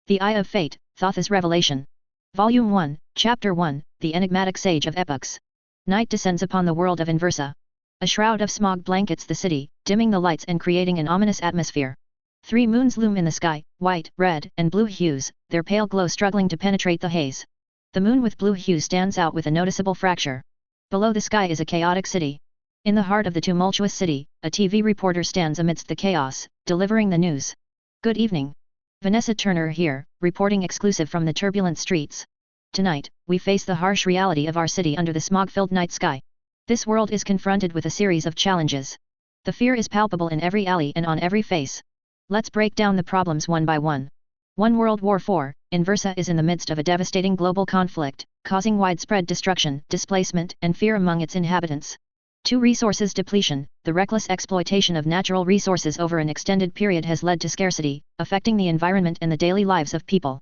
The Eye of Fate, Thoth's Revelation. Volume 1, Chapter 1, The Enigmatic Sage of Epochs. Night descends upon the world of Inversa. A shroud of smog blankets the city, dimming the lights and creating an ominous atmosphere. 3 moons loom in the sky, white, red, and blue hues, their pale glow struggling to penetrate the haze. The moon with blue hue stands out with a noticeable fracture. Below the sky is a chaotic city. In the heart of the tumultuous city, a TV reporter stands amidst the chaos, delivering the news. Good evening. Vanessa Turner here, reporting exclusive from the turbulent streets. Tonight, we face the harsh reality of our city under the smog-filled night sky. This world is confronted with a series of challenges. The fear is palpable in every alley and on every face. Let's break down the problems one by one. 1. World War IV, Inversa is in the midst of a devastating global conflict, causing widespread destruction, displacement, and fear among its inhabitants. 2. Resources depletion, the reckless exploitation of natural resources over an extended period has led to scarcity, affecting the environment and the daily lives of people.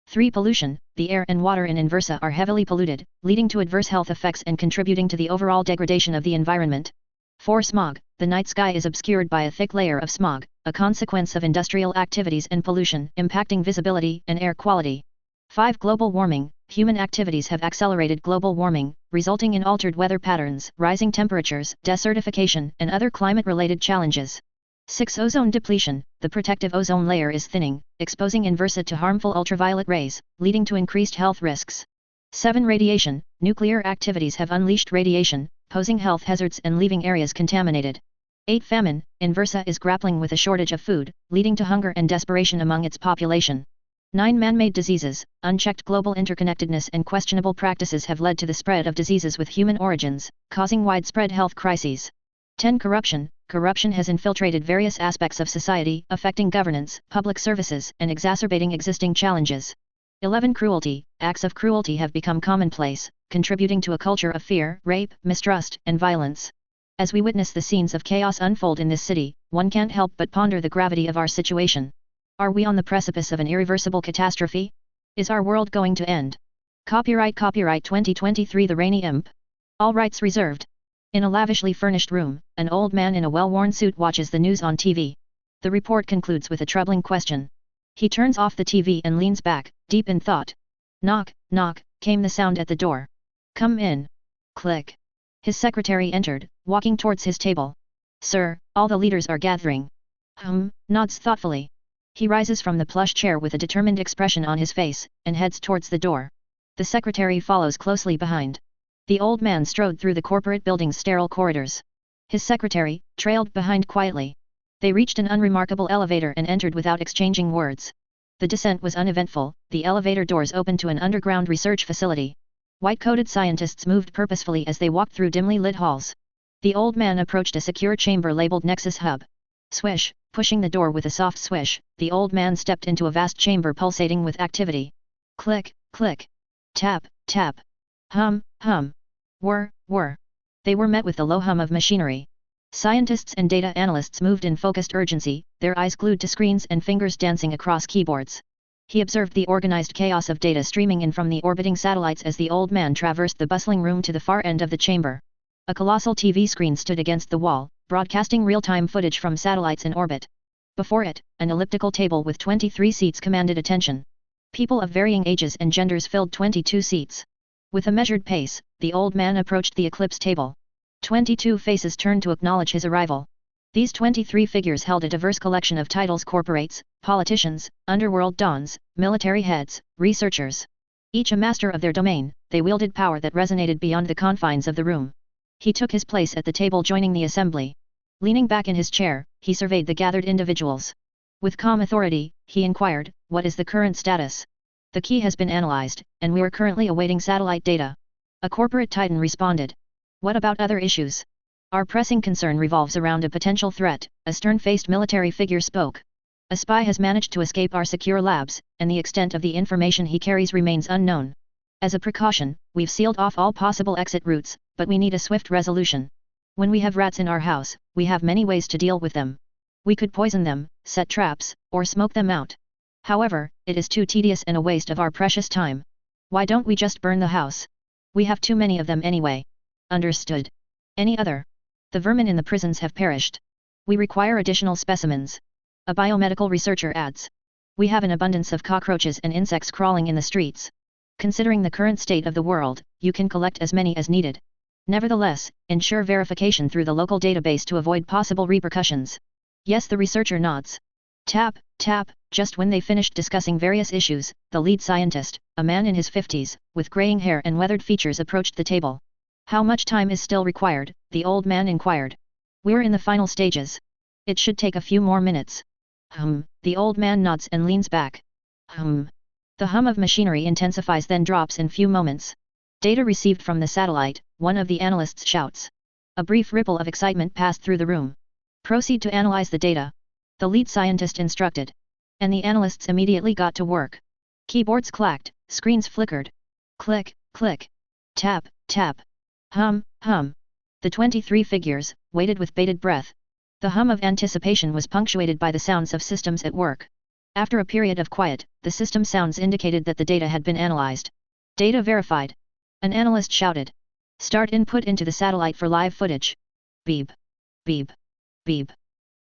3. Pollution, the air and water in Inversa are heavily polluted, leading to adverse health effects and contributing to the overall degradation of the environment. 4. Smog, the night sky is obscured by a thick layer of smog, a consequence of industrial activities and pollution, impacting visibility and air quality. 5. Global warming, human activities have accelerated global warming, resulting in altered weather patterns, rising temperatures, desertification, and other climate-related challenges. 6. Ozone depletion, the protective ozone layer is thinning, exposing Inversa to harmful ultraviolet rays, leading to increased health risks. 7. Radiation, nuclear activities have unleashed radiation, posing health hazards and leaving areas contaminated. 8. Famine, Inversa is grappling with a shortage of food, leading to hunger and desperation among its population. 9. Man-made diseases, unchecked global interconnectedness and questionable practices have led to the spread of diseases with human origins, causing widespread health crises. 10. Corruption, corruption has infiltrated various aspects of society, affecting governance, public services, and exacerbating existing challenges. 11. Cruelty, acts of cruelty have become commonplace, contributing to a culture of fear, rape, mistrust, and violence. As we witness the scenes of chaos unfold in this city, one can't help but ponder the gravity of our situation. Are we on the precipice of an irreversible catastrophe? Is our world going to end? Copyright 2023 The Rainy Imp. All rights reserved. In a lavishly furnished room, an old man in a well-worn suit watches the news on TV. The report concludes with a troubling question. He turns off the TV and leans back, deep in thought. Knock, knock, came the sound at the door. Come in. Click. His secretary entered, walking towards his table. Sir, all the leaders are gathering. Nods thoughtfully. He rises from the plush chair with a determined expression on his face, and heads towards the door. The secretary follows closely behind. The old man strode through the corporate building's sterile corridors. His secretary trailed behind quietly. They reached an unremarkable elevator and entered without exchanging words. The descent was uneventful, the elevator doors opened to an underground research facility. White-coated scientists moved purposefully as they walked through dimly lit halls. The old man approached a secure chamber labeled Nexus Hub. Swish, pushing the door with a soft swish, the old man stepped into a vast chamber pulsating with activity. Click, click. Tap, tap. Hum, hum. Whir, whir. They were met with the low hum of machinery. Scientists and data analysts moved in focused urgency, their eyes glued to screens and fingers dancing across keyboards. He observed the organized chaos of data streaming in from the orbiting satellites as the old man traversed the bustling room to the far end of the chamber. A colossal TV screen stood against the wall, broadcasting real-time footage from satellites in orbit. Before it, an elliptical table with 23 seats commanded attention. People of varying ages and genders filled 22 seats. With a measured pace, the old man approached the eclipse table. 22 faces turned to acknowledge his arrival. These 23 figures held a diverse collection of titles: corporates, politicians, underworld dons, military heads, researchers. Each a master of their domain, they wielded power that resonated beyond the confines of the room. He took his place at the table joining the assembly. Leaning back in his chair, he surveyed the gathered individuals. With calm authority, he inquired, "What is the current status?" "The key has been analyzed, and we are currently awaiting satellite data." A corporate titan responded. "What about other issues?" "Our pressing concern revolves around a potential threat," a stern-faced military figure spoke. "A spy has managed to escape our secure labs, and the extent of the information he carries remains unknown. As a precaution, we've sealed off all possible exit routes, but we need a swift resolution. When we have rats in our house, we have many ways to deal with them. We could poison them, set traps, or smoke them out. However, it is too tedious and a waste of our precious time. Why don't we just burn the house? We have too many of them anyway." "Understood. Any other?" "The vermin in the prisons have perished. We require additional specimens." A biomedical researcher adds. We have an abundance of cockroaches and insects crawling in the streets. Considering the current state of the world, you can collect as many as needed. Nevertheless, ensure verification through the local database to avoid possible repercussions. Yes, the researcher nods. Tap, tap, just when they finished discussing various issues, the lead scientist, a man in his 50s, with graying hair and weathered features approached the table. How much time is still required? The old man inquired. We're in the final stages. It should take a few more minutes. The old man nods and leans back. The hum of machinery intensifies then drops in few moments. Data received from the satellite, one of the analysts shouts. A brief ripple of excitement passed through the room. Proceed to analyze the data. The lead scientist instructed. And the analysts immediately got to work. Keyboards clacked, screens flickered. Click, click. Tap, tap. Hum. The 23 figures, waited with bated breath. The hum of anticipation was punctuated by the sounds of systems at work. After a period of quiet, the system sounds indicated that the data had been analyzed. Data verified. An analyst shouted. Start input into the satellite for live footage. Beep. Beep. Beep.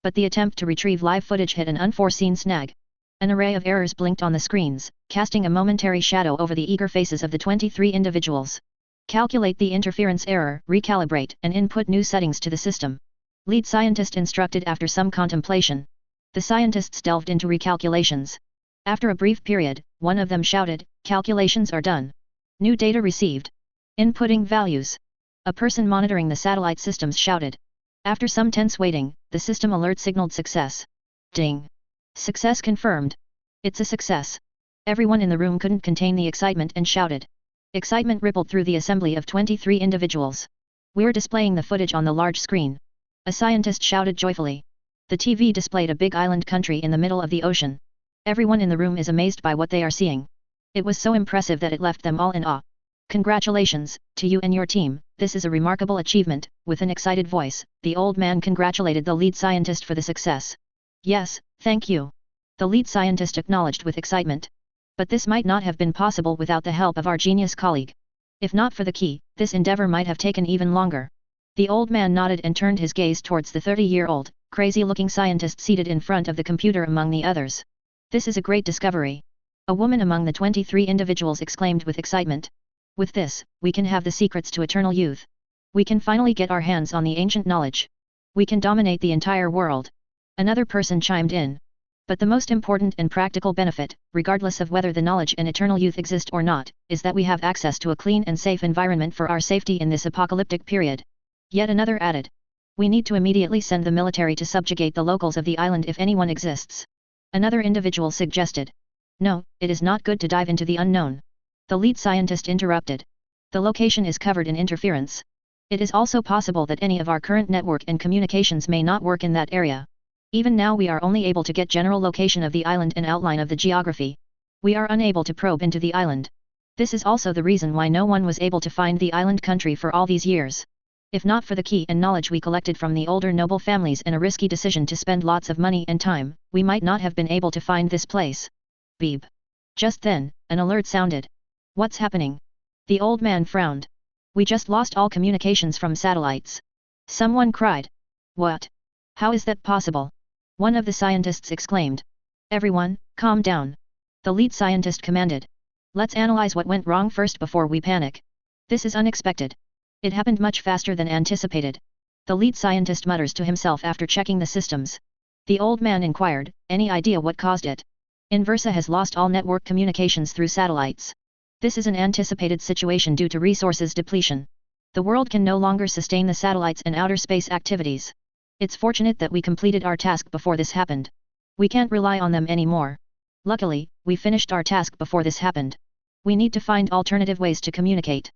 But the attempt to retrieve live footage hit an unforeseen snag. An array of errors blinked on the screens, casting a momentary shadow over the eager faces of the 23 individuals. Calculate the interference error, recalibrate, and input new settings to the system. Lead scientist instructed after some contemplation. The scientists delved into recalculations. After a brief period, one of them shouted, calculations are done. New data received. Inputting values. A person monitoring the satellite systems shouted. After some tense waiting, the system alert signaled success. Ding. Success confirmed. It's a success. Everyone in the room couldn't contain the excitement and shouted. Excitement rippled through the assembly of 23 individuals. We're displaying the footage on the large screen. A scientist shouted joyfully. The TV displayed a big island country in the middle of the ocean. Everyone in the room is amazed by what they are seeing. It was so impressive that it left them all in awe. Congratulations, to you and your team, this is a remarkable achievement. With an excited voice, the old man congratulated the lead scientist for the success. Yes, thank you. The lead scientist acknowledged with excitement. But this might not have been possible without the help of our genius colleague. If not for the key, this endeavor might have taken even longer. The old man nodded and turned his gaze towards the 30-year-old, crazy-looking scientist seated in front of the computer among the others. This is a great discovery. A woman among the 23 individuals exclaimed with excitement. With this, we can have the secrets to eternal youth. We can finally get our hands on the ancient knowledge. We can dominate the entire world. Another person chimed in. But the most important and practical benefit, regardless of whether the knowledge and eternal youth exist or not, is that we have access to a clean and safe environment for our safety in this apocalyptic period. Yet another added. We need to immediately send the military to subjugate the locals of the island if anyone exists. Another individual suggested. No, it is not good to dive into the unknown. The lead scientist interrupted. The location is covered in interference. It is also possible that any of our current network and communications may not work in that area. Even now we are only able to get general location of the island and outline of the geography. We are unable to probe into the island. This is also the reason why no one was able to find the island country for all these years. If not for the key and knowledge we collected from the older noble families and a risky decision to spend lots of money and time, we might not have been able to find this place. Beep. Just then, an alert sounded. What's happening? The old man frowned. We just lost all communications from satellites. Someone cried. What? How is that possible? One of the scientists exclaimed. Everyone, calm down. The lead scientist commanded. Let's analyze what went wrong first before we panic. This is unexpected. It happened much faster than anticipated. The lead scientist mutters to himself after checking the systems. The old man inquired, any idea what caused it? Inversa has lost all network communications through satellites. This is an anticipated situation due to resources depletion. The world can no longer sustain the satellites and outer space activities. It's fortunate that we completed our task before this happened. We can't rely on them anymore. Luckily, we finished our task before this happened. We need to find alternative ways to communicate.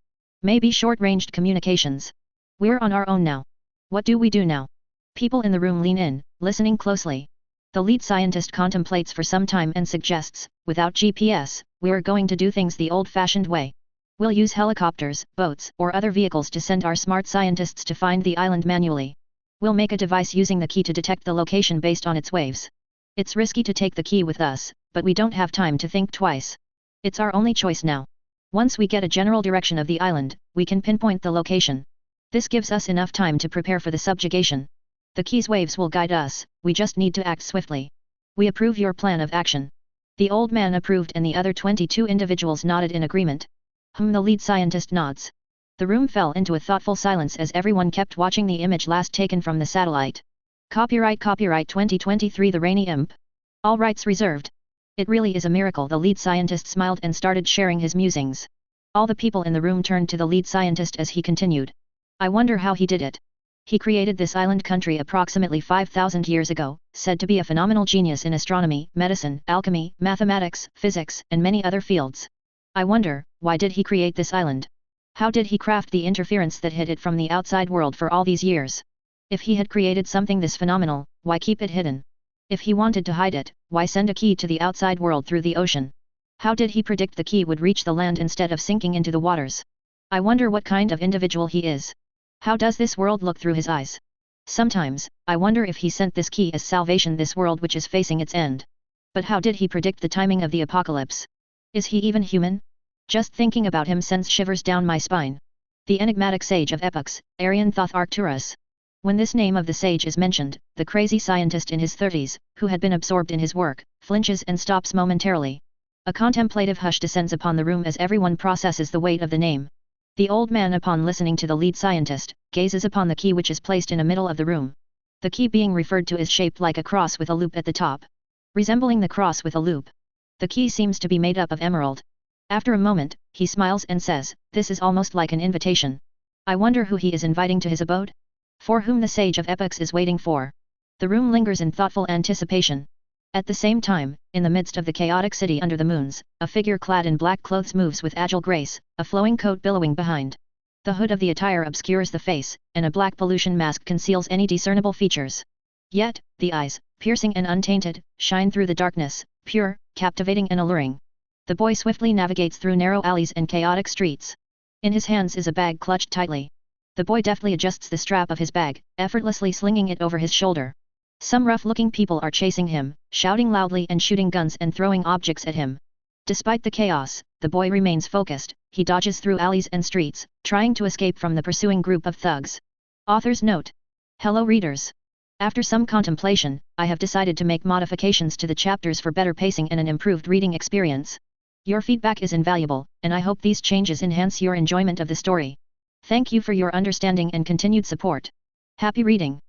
Maybe short-ranged communications. We're on our own now. What do we do now? People in the room lean in, listening closely. The lead scientist contemplates for some time and suggests, without GPS, we're going to do things the old-fashioned way. We'll use helicopters, boats, or other vehicles to send our smart scientists to find the island manually. We'll make a device using the key to detect the location based on its waves. It's risky to take the key with us, but we don't have time to think twice. It's our only choice now. Once we get a general direction of the island, we can pinpoint the location. This gives us enough time to prepare for the subjugation. The key's waves will guide us, we just need to act swiftly. We approve your plan of action. The old man approved and the other 22 individuals nodded in agreement. The lead scientist nods. The room fell into a thoughtful silence as everyone kept watching the image last taken from the satellite. Copyright 2023 The Rainy Imp. All rights reserved. It really is a miracle. The lead scientist smiled and started sharing his musings. All the people in the room turned to the lead scientist as he continued. I wonder how he did it. He created this island country approximately 5,000 years ago, said to be a phenomenal genius in astronomy, medicine, alchemy, mathematics, physics, and many other fields. I wonder, why did he create this island? How did he craft the interference that hid it from the outside world for all these years? If he had created something this phenomenal, why keep it hidden? If he wanted to hide it, why send a key to the outside world through the ocean? How did he predict the key would reach the land instead of sinking into the waters? I wonder what kind of individual he is. How does this world look through his eyes? Sometimes, I wonder if he sent this key as salvation this world which is facing its end. But how did he predict the timing of the apocalypse? Is he even human? Just thinking about him sends shivers down my spine. The enigmatic sage of epochs, Aryan Thoth Arcturus. When this name of the sage is mentioned, the crazy scientist in his 30s, who had been absorbed in his work, flinches and stops momentarily. A contemplative hush descends upon the room as everyone processes the weight of the name. The old man, upon listening to the lead scientist, gazes upon the key which is placed in the middle of the room. The key being referred to is shaped like a cross with a loop at the top. Resembling the cross with a loop. The key seems to be made up of emerald. After a moment, he smiles and says, "This is almost like an invitation. I wonder who he is inviting to his abode? For whom the sage of epochs is waiting for." The room lingers in thoughtful anticipation. At the same time, in the midst of the chaotic city under the moons, a figure clad in black clothes moves with agile grace, a flowing coat billowing behind. The hood of the attire obscures the face, and a black pollution mask conceals any discernible features. Yet, the eyes, piercing and untainted, shine through the darkness, pure, captivating and alluring. The boy swiftly navigates through narrow alleys and chaotic streets. In his hands is a bag clutched tightly. The boy deftly adjusts the strap of his bag, effortlessly slinging it over his shoulder. Some rough-looking people are chasing him, shouting loudly and shooting guns and throwing objects at him. Despite the chaos, the boy remains focused. He dodges through alleys and streets, trying to escape from the pursuing group of thugs. Author's note. Hello readers. After some contemplation, I have decided to make modifications to the chapters for better pacing and an improved reading experience. Your feedback is invaluable, and I hope these changes enhance your enjoyment of the story. Thank you for your understanding and continued support. Happy reading!